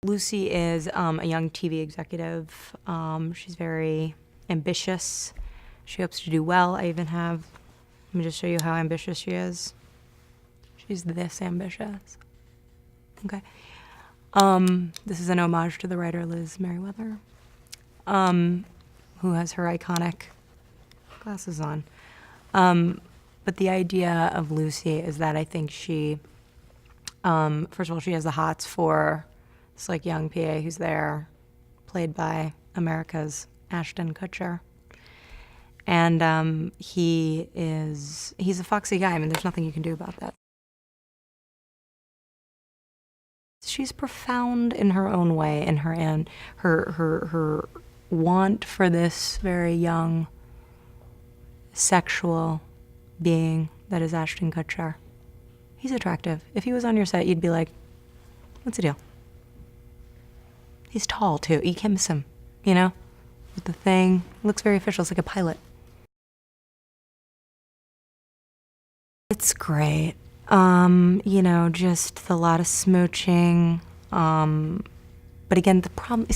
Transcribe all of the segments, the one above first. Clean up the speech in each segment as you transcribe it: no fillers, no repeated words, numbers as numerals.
Lucy is a young TV executive. She's very ambitious. She hopes to do well. Let me just show you how ambitious she is. She's this ambitious. Okay. This is an homage to the writer Liz Merriweather, who has her iconic glasses on. But the idea of Lucy is that I think she, first of all, she has the hots for this like young PA who's there, played by America's Ashton Kutcher. And he's a foxy guy. I mean, there's nothing you can do about that. She's profound in her own way, in her want for this very young sexual being that is Ashton Kutcher. He's attractive. If he was on your set, you'd be like, what's the deal? He's tall too. You can't miss him, you know? With the thing. Looks very official. It's like a pilot. It's great. You know, just a lot of smooching. But again, the problem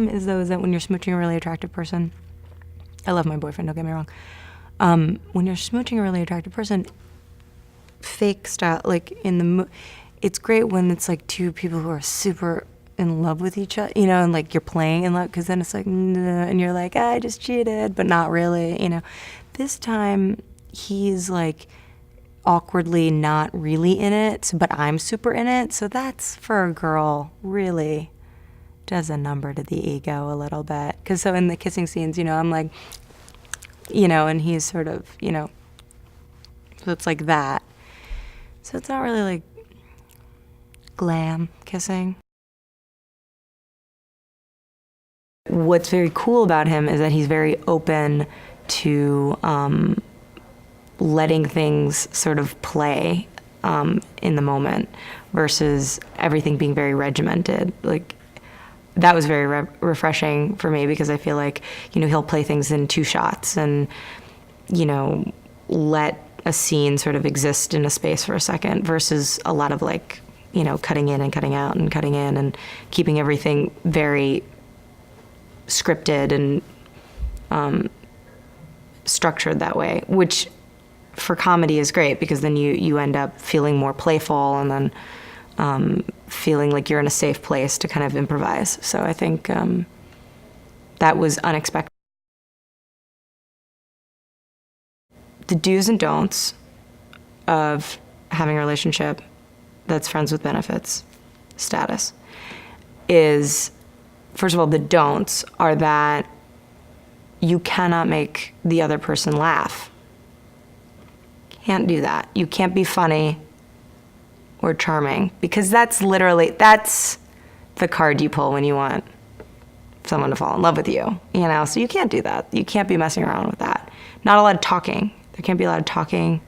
is though, is that when you're smooching a really attractive person, I love my boyfriend, don't get me wrong. When you're smooching a really attractive person, fake style, like it's great when it's like two people who are super in love with each other, you know, and like you're playing in love, because then it's like, and you're like, I just cheated, but not really, you know. This time, he's like awkwardly not really in it, but I'm super in it, so that's, for a girl, really does a number to the ego a little bit. Because so in the kissing scenes, you know, I'm like, you know, and he's sort of, you know, so it's like that. So it's not really like glam kissing. What's very cool about him is that he's very open to letting things sort of play in the moment versus everything being very regimented. Like, that was very refreshing for me, because I feel like, you know, he'll play things in 2 shots and, you know, let a scene sort of exist in a space for a second, versus a lot of like, you know, cutting in and cutting out and cutting in and keeping everything very scripted and structured that way, which for comedy is great, because then you end up feeling more playful and then feeling like you're in a safe place to kind of improvise. So I think that was unexpected. The do's and don'ts of having a relationship that's friends with benefits status is, first of all, the don'ts are that you cannot make the other person laugh. Can't do that. You can't be funny or charming, because that's the card you pull when you want someone to fall in love with you, you know? So you can't do that. You can't be messing around with that. Not a lot of talking. There can't be a lot of talking.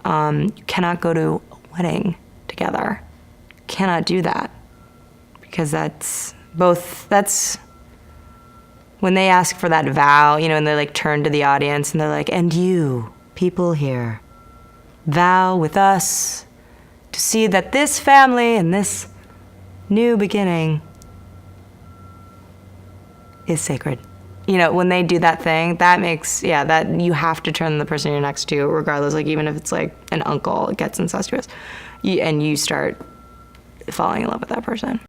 You cannot go to a wedding together. Cannot do that, because that's when they ask for that vow, you know, and they like turn to the audience and they're like, and you, people here, vow with us to see that this family and this new beginning is sacred. You know, when they do that thing, that makes, yeah, that you have to turn the person you're next to, regardless, like even if it's like an uncle, it gets incestuous, and you start falling in love with that person.